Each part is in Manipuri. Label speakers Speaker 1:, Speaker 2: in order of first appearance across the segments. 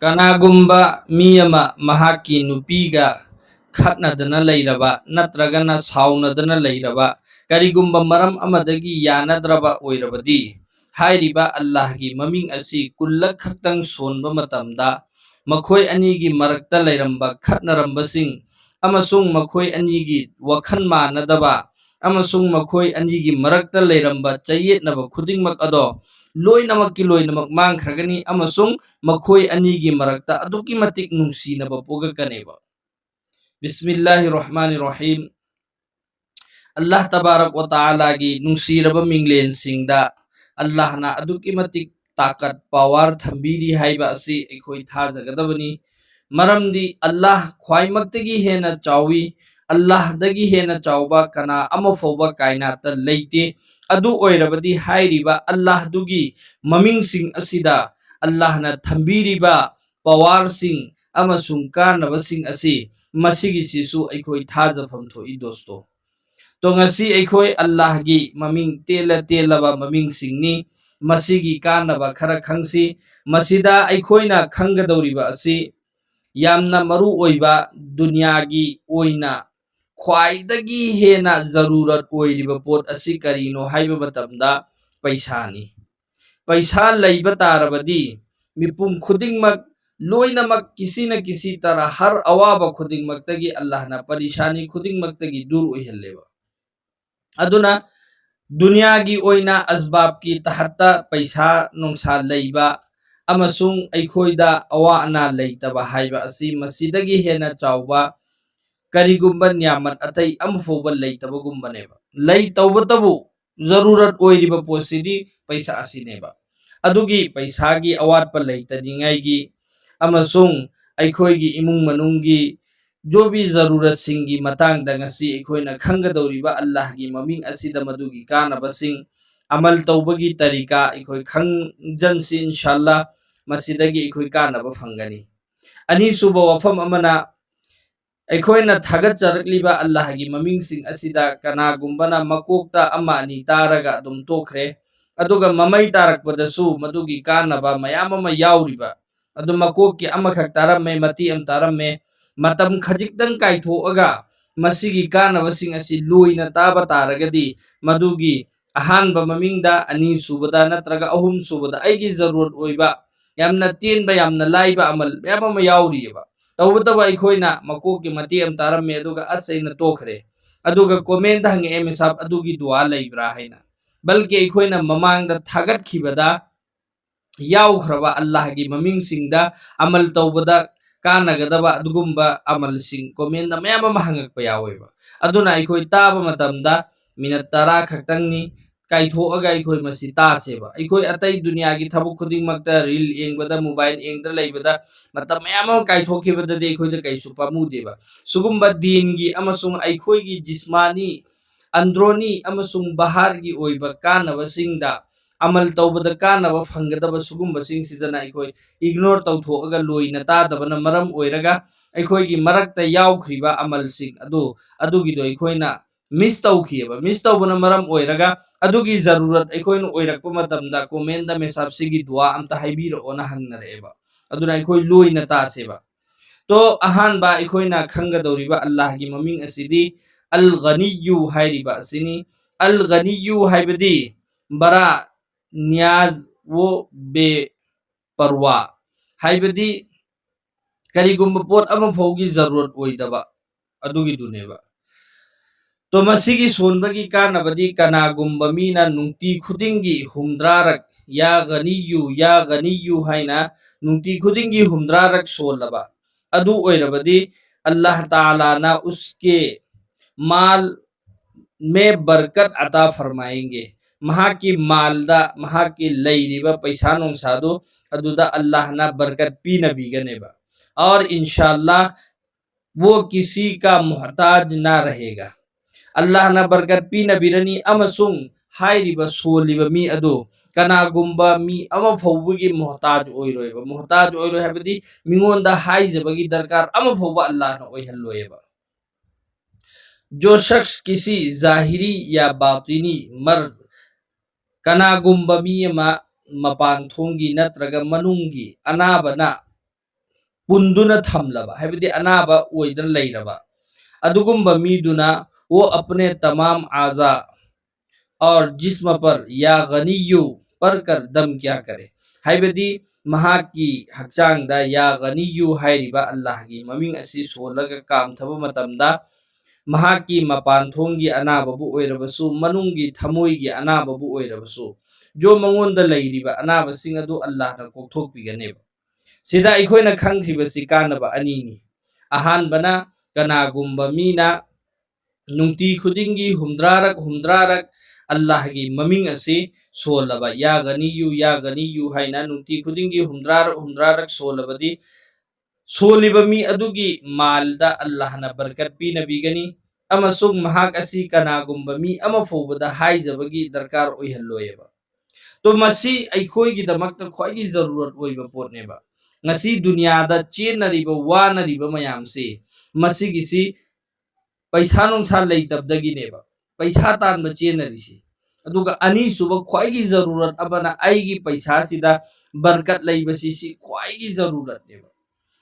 Speaker 1: ꯀꯅꯥꯒꯨꯝꯕ ꯃꯤ ꯑꯃ ꯃꯍꯥꯛꯀꯤ ꯅꯨꯄꯤꯒ ꯈꯠꯅꯗꯅ ꯂꯩꯔꯕ ꯅꯠꯇ꯭ꯔꯒꯅ ꯁꯥꯎꯅꯗꯅ ꯂꯩꯔꯕ ꯀꯔꯤꯒꯨꯝꯕ ꯃꯔꯝ ꯑꯃꯗꯒꯤ ꯌꯥꯅꯗ꯭ꯔꯕ ꯑꯣꯏꯔꯕꯗꯤ ꯍꯥꯏꯔꯤꯕ ꯑꯜꯂꯥꯍꯒꯤ ꯃꯃꯤꯡ ꯑꯁꯤ ꯀꯨꯜꯂꯛ ꯈꯛꯇꯪ ꯁꯣꯟꯕ ꯃꯇꯝꯗ ꯃꯈꯣꯏ ꯑꯅꯤꯒꯤ ꯃꯔꯛꯇ ꯂꯩꯔꯝꯕ ꯈꯠꯅꯔꯝꯕꯁꯤꯡ ꯑꯃꯁꯨꯡ ꯃꯈꯣꯏ ꯑꯅꯤꯒꯤ ꯋꯥꯈꯜ ꯃꯥꯟꯅꯗꯕ ꯑꯃꯁꯨꯡ ꯃꯈꯣꯏ ꯑꯅꯤꯒꯤ ꯃꯔꯛꯇ ꯂꯩꯔꯝꯕ ꯆꯌꯦꯠꯅꯕ ꯈꯨꯗꯤꯡꯃꯛ ꯑꯗꯣ ꯂꯣꯏꯅꯃꯛ ꯃꯥꯡꯈ꯭ꯔꯒꯅꯤ ꯑꯃꯁꯨꯡ ꯃꯈꯣꯏ ꯑꯅꯤꯒꯤ ꯃꯔꯛꯇ ꯑꯗꯨꯛꯀꯤ ꯃꯇꯤꯛ ꯅꯨꯡꯁꯤꯅꯕ ꯄꯣꯛꯂꯛꯀꯅꯦꯕ꯫ ꯕꯤꯁꯃꯤꯜꯂꯥꯍꯤꯔ ꯔꯍꯃꯥꯅꯤꯔ ꯔꯍꯤꯝ ꯑꯜꯂꯥह तबारक व ताआलागी नुंसीरबा मिंगलेनसिंगदा अल्लाहना अदुकी मतिक ताकत पावर थंबीरी हाइबा असि अखोई थाजगदबनी मरमदी अल्लाह ख्वाइमक्तगी हेना चावी अल्लाह दगी हेना चावबा कना अमफौबा कायनात लेते अदु ओइरबदी हाइरिबा अल्लाह दुगी ममिंगसिंग असिदा अल्लाहना थंबीरीबा पावर सिंग अमसुंग कानबसिंग असि मसिगिसिसु अखोई थाजफम थोई दोस्तो। तो ngasi अखोई अल्लाह की ममिंग तेला तेलबा ममिंग सिंगनी मसिगी कानबा खरा खंगसी मसिदा अखोइना खंगदौरिबा असि यामना मरु ओइबा दुनियागी ओइना ख्वाइदगी हेना जरूरत ओइरिबा पोट असि करिनो हाइबा मतमदा पैसानी। पैसा लैबा तारबदी मिपुम खुदिंगमक लोइनमक किसी न किसी तरह हर अवाबा खुदिंगमक्तगी अल्लाहना परेशानी खुदिंगमक्तगी दूर ओइहल्लेबा। अदुना दुनिया की ओइना असबाब की तहत्ता पैसा नोंसा लैबा अमसुंग अखोइदा अवा अना लैतबा हाइबा असि मसिदगी हेना चावबा करिगुंबा न्यामत अतै अमफोबा लैतबगुंबनेबा लैतौबतबु जरूरत ओइरिबा पोसिदी पैसा असिनेबा अदुगी पैसागी अवाटपा लैतनिंगाइगी अमसुंग अखोइगी इमुंग मनुंगी जो भी जरूरत सिंगी मतंग दंगसी अखोइना खंगदौरिबा अल्लाह की ममिंग असिदा मदुगी कानबसिंग अमल तौबगी तरीका अखोइ खंगजनसी इंशाअल्लाह मसिदगी अखोइ कानबा फंगनी। अनीसुबा वफम अमना अखोइना थागतजरकलिबा अल्लाह की ममिंग सिंग असिदा कनागुंबना मकोकता अमा अनि तारगा अदुम तोखरे अदुगा ममई तारकपदसु मदुगी कानबा मयाम अमा याउरिबा अदु मकोककी अमखक तारम्मे मती अम तारम्मे मतम खजिक्तंग काइथोअगा मसिगी कानबसिंग असि लोइना ताबा तारगदी मदुगी अहानबा ममिंगदा अनीसुबदा नत्रगा अहुमसुबदा अइगी जरूरत ओइबा यामना तेनबा यामना लाइबा अमल मयाम अमा याउरिबा तौबतबा अखोइना मकोककी मती अम तारम्मे अदुगा असैना तोखरे अदुगा कमेंट हंगे एमिसाब अदुगी दुआ लैब्रा हैना बल्कि अखोइना ममांगदा थागतखिबदा याउख्रबा अल्लाह की ममिंग सिंगदा अमल तौबदा कानगदबा अदुगुंबा अमल सिंग कमेंट मयाम अमा हंगकपा यावेबा अदुना अखोइ ताबा मतमदा मिनट 10 खक्तंगनी काइथोअगा अखोइ मसि तासेबा अखोइ अतै दुनिया की थबुक खुदिंगमक्ता रील येंगबदा मोबाइल येंगद्रा लैबदा मतम मयाम अमा काइथोखिबददि अखोइदा कैसु पामुदेबा सुगुंबा दीनगी अमसुंग अखोइगी जिस्मानी अंद्रोनी अमसुंग बहारगी ओइबा कानबसिंगदा अमल तौबदा कानबा फंगदबा सुगुंबसिंगसिदना अखोइ इग्नोर तौथोअगा लोइना तादबना मरम ओइरगा अखोइगी मरक्ता याउख्रिबा अमलसिंग अदुगिदो अखोइना मिस तौबना मरम ओइरगा अदुगी जरूरत अखोइना ओइरकपा मतमदा कमेंट मेसाबसिगी दुआ अमता हाइबिरओना हंगनरेबा अदुना अखोइ लोइना तासेबा। तो अहानबा अखोइना खंगदौरिबा अल्लाह की ममिंग असिदी अल गनियु हाइरिबा असिनी अल गनियु हाइबदी बरा न्याज वो बेपरवा हाइबदी करिगुंबा पोट अमा फौगी जरूरत ओइदबा अदुगी दुनेबा। तो मसिगी सोनबगी कानबदी कनागुंबा मीना नुंगती खुदिंगी हुमद्रारक या गनियु हाइना नुंगती खुदिंगी हुमद्रारक सोलबा अदु ओइरबदी अल्लाह ताला ना उसके माल में बरकत अता फरमाएंगे महा की मालदा महा की लैरिबा पैसा नोंसादो अदुदा अल्लाह ना बरकत पी नबीगनेबा और इंशाअल्लाह वो किसी का मोहताज ना रहेगा अल्लाह ना बरकत पी नबीरनी अमसुंग हाइरिबा सोलिबा मी अदो कनागुंबा मी अमा फौबगी मोहताज ओइरोय हाइबदी मिंगोंदा हाइजबगी दरकार अमा फौबा अल्लाह ना ओइहल्लोयबा। जो शख्स किसी जाहिरी या बातिनी मर्ज कनागुंबा मी अमा मपान थोंगी नत्रगा मनुंगी अनाबना पुंदुना थमलबा हाइबदी अनाबा ओइदन लेरबा अदुगुम्बा मीदुना वो अपने तमाम आजा और जिस्म पर या गनीयु पर कर दम क्या करे हाइबदी महाकी हक्चांगदा या गनीयु हाइरिबा अल्लाह की ममिंग असी सोलगा काम थबा मतमदा महाकी मपानथोंगी अनाबबु ओइरबसु मनुंगी थमोइगी अनाबबु ओइरबसु जो मंगोंदा लेरिबा अनाबसिंग अदु अल्लाह ना कोक्थोकपिगनेबा सिदा अखोइना खंगख्रिबसि कानबा अनीनी अहानबना कनागुम्बा मीना नुंगती खुदिंगी हुमद्रारक अल्लाह की ममिंग असे सोलबा या गनीयु हाइना नुंगती खुदिंगी हुमद्रारक सोलबदी सोलिबा मी अदुगी मालदा अल्लाह ना बरकत पीनबीगनी अमसुंग महाक असी कनागुम्बा मी अमा फोबदा हाइजबगी दरकार ओइहल्लोयबा तो मसी अखोई दमक ख्वाई जरूरत ओइबा पोटनेबा ngasi दुनियादा चेनरिबा वानरिबा मयामसे मसिगिसी पैसा नुंसा लेतबदगिनेबा पैसा तानबा चेनरिसी अदुगा अनी सुबा ख्वाई जरूरत अबना आइगी पैसा सिदा बरकत लेबसी सी ख्वाई जरूरत नेबा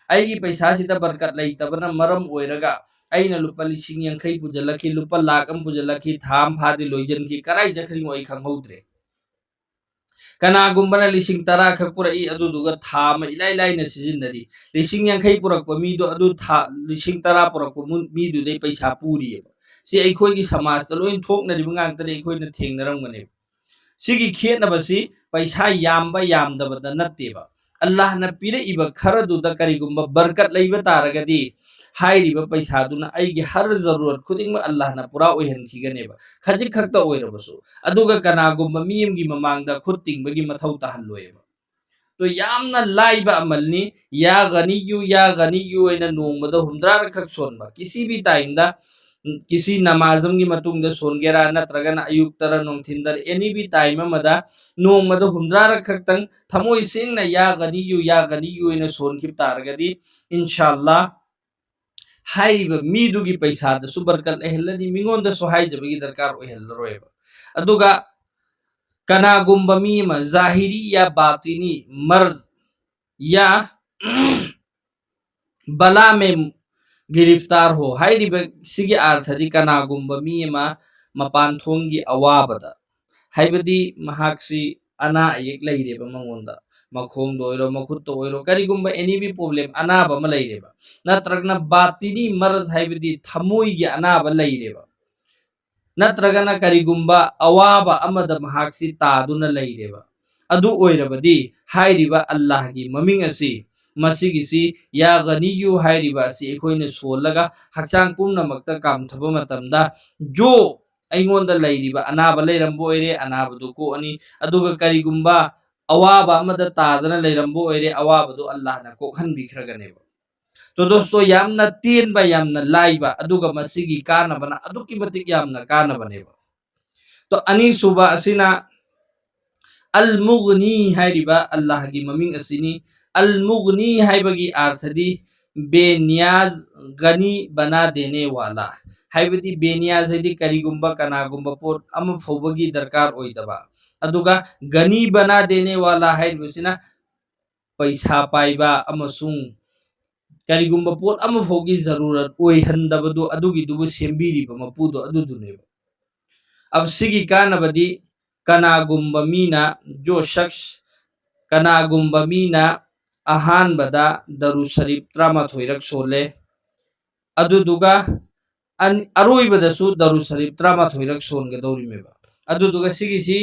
Speaker 1: आइगी पैसा सिदा बरकत लेतबना मरम ओइरगा अइना लुपा लिसिंग यांखै पुजलखि लुपा लाख अम पुजलखि थाम फादि लोइजनखि कराइ जखरि ओइ खंगौद्रे कनागुम्बना लिसिंग तरा खक पुरई अदुदुगा थाम इलाई लाइना सिजिनरी लिसिंग यांखै पुरकपा मीदो अदु था लिसिंग तरा पुरकपा मीदु दे पैसा पूरिएबा सी अखोइगी समाज त लोइन थोकनरिबा ngang अखोइना थेंगनरमगने सिगी खेतनबसी पैसा यामबा यामदबदा नत्तेबा अल्लाह न पिरइबा खरदुदा करिगुम्बा बरकत लेबा तारगदी हाइरिबा पैसादुना आइगी हर जरूरत खुदिंग अल्लाह न पूरा ओइहनखिगनेबा खजिक खक्ता ओइरबसु अदुगा कनागुम्बा मीमगी ममांगदा खुत्तिंगबगी मथौ ताहल्लोयबा तो यामना लाइबा अमलनी या गनीयु एना नोंगबदा हुमद्रार खक सोनबा किसी भी टाइम दा किसी नमाजम की मतुंग सोनगेरा नत्रगन अयुक्तर नोंथिंदर एनी भी टाइम मदा नोंगमदा हुमद्रार खक्तंग थमोइ सेंगना या गनीयु एना सोनखिब तारगदी इंशाअल्लाह हाइबा मीदुगी पैसा दसु बरकत एहलनी मिंगोंदसु हाइजबगी दरकार ओइहल्लरोयबा अदुगा कनागुम्बा मीमा जाहिरी या बातिनी मर्ज या बला में गिरफ्तार हो हाइरिबा सिगी अर्थदि कनागुम्बा मीमा मपानथोंगी अवाबदा हाइबदी महाक्सी अना अयेक लेइरेबा मंगोंदा मखोंग दोइरो मखुत दोइरो करिगुम्बा एनी भी प्रॉब्लम अनाबा म लेइरेबा नत्रगना बातिनी मर्ज हाइबदी थमोइगी अनाबा लेइरेबा नत्रगना करिगुम्बा अवाबा अमदा महाक्सी तादुना लेइरेबा अदु ओइरबदी हाइरिबा अल्लाह की ममिंग असी मसिगिसी या गनीयु हाइरिबा असी एखोइने सोलगा हक्चांग पुमनमक्ता काम थबा मतमदा जो अइंगोंदा लेइरिबा अनाबा लेइरंबो ओइरे अनाबदु को अनि अदुगा करिगुम्बा अवाबा अमदा तादना लेइरंबो ओइरे अवाबदु अल्लाह ना कोखन बिखरगनेबा तो दोस्तों यामना तेनबा यामना लाइबा अदुगा मसिगी कानबना अदुकी मतिक यामना कानबनेबा तो अनि सुबा असिना अल मुगनी हाइरिबा अल्लाह की ममिंग असिनी अल मुगनी हाइबगी अर्थदी बेनियाज गनी बना देने वाला हाइबदी बेनियाज हैदी करिगुम्बा कनागुम्बा पोट अम फौबगी दरकार ओइदबा अदुगा गनी बना देने वाला हाइबसिना पैसा पाइबा अमसुंग करिगुम्बा पोट अम फौगी जरूरत ओइहंदबदु अदुगी दुबु सेंबिरिबा मपुदो अदुदुनेबा अब सिगी कानबदी कनागुम्बा मीना जो शख्स कनागुम्बा मीना अहानबदा दरु शरीफ 13 सोले अदुदुगा अरोइबदसु दरु शरीफ 13 सोनगदौरिमेबा अदुदुगा सिगिसी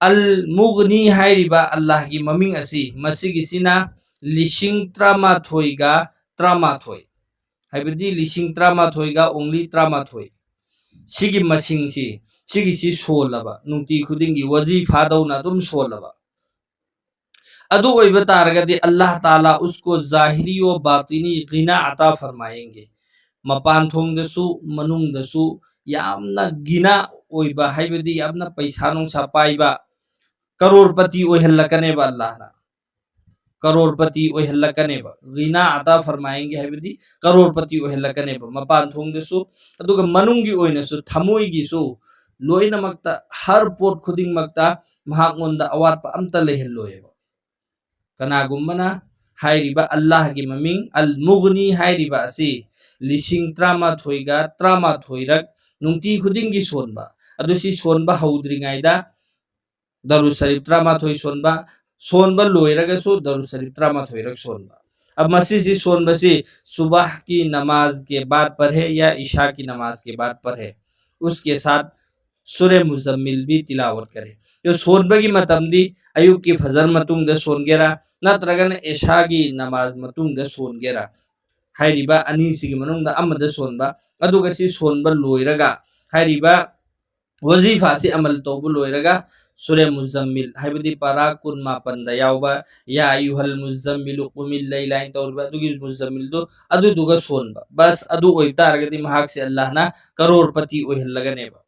Speaker 1: अल मुगनी हाइरिबा अल्लाह की ममिंग असी मसिगिसिना लिसिंग 13 हाइबदी लिसिंग 13 ओंली 13 सिगी मसिंगसी सिगिसी सोलबा नुंती खुदिंगी वजीफा दौना दुम सोलबा अदु ओइबा तारगदी अल्लाह ताला उसको जाहिरी व बातिनी गिना अता फरमाएंगे मपान थोंगदसु मनुंगदसु यामना गिना ओइबा हाइबदी यामना पैसा नुंसा पाइबा करोड़पति ओइहल्लकनेबा अल्लाह ना करोड़पति ओइहल्लकनेबा गिना अता फरमाएंगे हाइबदी करोड़पति ओइहल्लकनेबा मपान थोंगदसु अदुगा मनुंगी ओइनसु थमोइगिसु लोइनमक्ता हर पोट खुदिंगमक्ता महागोंदा अवाटपा अमता लेहल्लोयबा कनागुम्बना हाइरिबा अल्लाह की ममिंग अल मुगनी हाइरिबा असि लिसिंग त्रामा थोइरक नुंगती खुदिंग की सोनबा अदुसी सोनबा हौद्रिङाइदा दरुद शरीफ त्रामाथोई सोनबा सोनबा लोइरगसु दरुद शरीफ त्रामाथोइरक सोनबा। अब मसीसी सोनबसी सुबह की नमाज के बाद पढ़े या ईशा की नमाज के बाद पढ़े, उसके साथ सूर्य मुजम्मिल भी तिलावत करे। जो सोनबगी मतमदी अयुब की फजर मतुंग सोनगेरा नत्रगन ईशा की नमाज मतुंग सोनगेरा हाइरिबा अनीसिगी मनुंगदा अमद सोनबा अदुगा सी सोनबा लोइरगा हाइरिबा वजीफा से अमल तौबु लोइरगा सूर्य मुजम्मिल हाइबदी पारा कुन मापनदा यावबा या अयुहल मुजम्मिल कुमिल लैलाइन तौरबा अदुगी मुजम्मिल दो अदुदुगा सोनबा बस अदु ओइतारगदी महाक से अल्लाह ना करोड़पति ओइहल्लगनेबा।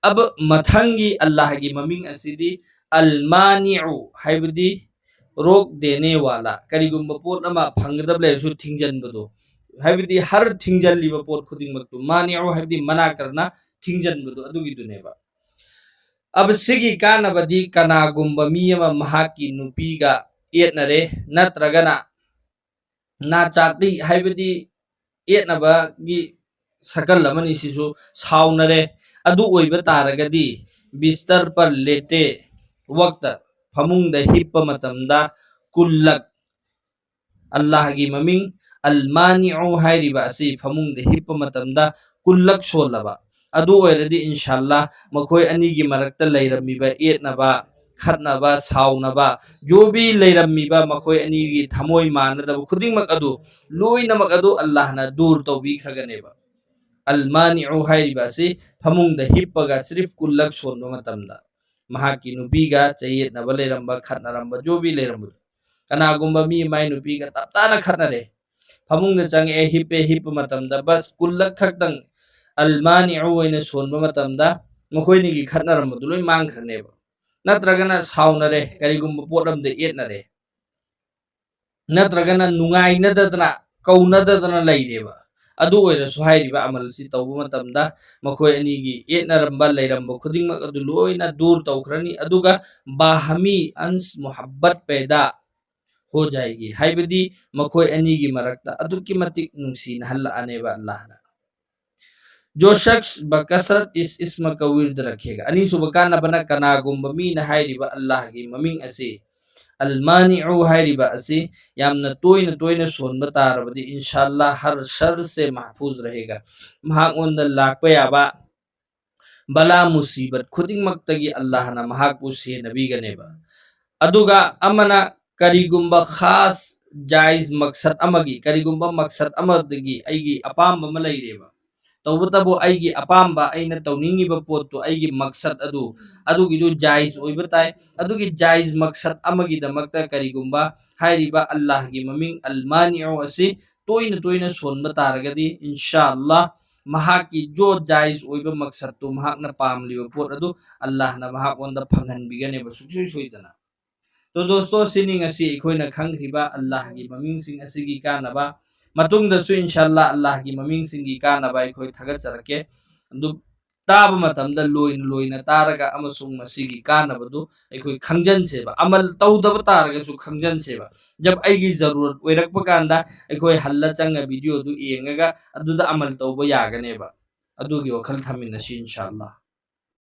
Speaker 1: अब मथंगी अल्लाह की ममिंग असिदी अल मानिउ हाइबदी रोक देने वाला करिगुम पोट अमा फंगदब लेसु थिंगजनबदो हाइबदी हर थिंगजलिबा पोट खुदिंगमक्तु मानिउ हाइबदी मना करना थिंगजनबदो अदुगिदुनेबा। अब सिगी कानबदी कनागुम्ब मी अमा महाकी नुपीगा एटनरे नत्रगना ना चाकदी हाइबदी एटनबगी सकल अमनी सिसु साउनरे अदु ओइबा तारगदी बिस्तर पर लेटे वक्त फमुंगदा हिप्पा मतमदा कुल्लक अल्लाह की ममिंग अल मानिउ हाइरिबा असि फमुंगदा हिप्पा मतमदा कुल्लक सोलबा अदु ओइरदी इंशाअल्लाह मखोय अनी की मरक्ता लैरमिबा एटनबा खतनबा साउनबा जो भी लैरमिबा मखोय अनी की थमोय मानदब खुदिंगमक अदु लोइनमक अदु अल्लाह ना दूर तौबीखरगनेबा। अल मानिउ हाइरिबा असि फमुंगदा हिप्पगा सिर्फ कुल्लक सोनबा मतमदा महाकी नुपीगा चयेतनबा लैरम्बा खतनरम्बा जो भी लैरम्बा कनागुम्बा मी माय नुपीगा तपताना खतनरे फमुंगदा चंगे हिप्पे मतमदा बस कुल्लक खक्तंग अल मानिउ ओइना सोनबा मतमदा मखोयनी की खतनरम्बदु लोय मांगखरनेबा नत्रगना साउनरे करिगुम्बा पोटअमदा एटनरे नत्रगना नुंगाइनददना कौनददना लैरेबा अदु ओइरसु हाइरिबा अमल सि तौबा मतमदा मखोय अनी की एटनरम्बा लैरम्बा खुदिंगमक अदु लोइना दूर तौखरनी अदुगा बाहमी अंस मोहब्बत पैदा हो जाएगी हाइबदी मखोय अनी की मरक्ता अदुकी मतिक नुंसीनहल्ला अनेबा अल्लाह ना। जो शख्स बकसरत इस इस्म का विर्द रखेगा अनी सुबकाना बना कनागुम्बा मी ना हाइरिबा अल्लाह की ममिंग असी अल मानिउ हाइरिबा असी यामना तोयना सोनबा तारबदी इंशाअल्लाह हर शर से महफूज रहेगा। महाक ओंदा लाकपा याबा बला मुसीबत खुदिंगमक्तगी अल्लाह ना महाकपु सेनबीगनेबा अदुगा अमना करिगुम्बा खास जायज मकसद अमगी करिगुम्बा मकसद अमदगी आइगी अपाम अमा लैरेबा तौबतबो आइगी अपाम्बा आइना तौनिंगिबा पोततो आइगी मकसद अदुगिदु जायज ओइबा ताई अदुगी जायज मकसद अमगी दमक्ता करिगुम्बा हाइरिबा अल्लाह की ममिंग अल मानिउ असि तोयना सोनबा तारगदी इंशाअल्लाह महाकी जो जायज ओइबा मकसद तो महाकना पामलिबा पोत अदु अल्लाह ना महाक ओंदा फंगहनबिगनेबा सुक्सुई सोइदना। तो दोस्तों सिनिंग असी अखोयना खंगरिबा अल्लाह की ममिंग सिंग असिगी कानबा मतुंगदसु इंशाअल्लाह अल्लाह की ममिंग सिंगी कानबा अखोय थगचरके अदु ताबा मतमदा लोइना तारगा अमसुंग मसिगी कानबदु अखोय खंगजनसेबा अमल तौदबा तारगसु खंगजनसेबा जब आइगी जरूरत ओइरकपा कांदा अखोय हल्ला चंगा वीडियो दु येंगगा अदुदा अमल तौबा यागनेबा अदुगी वखल थमिनसी इंशाअल्लाह।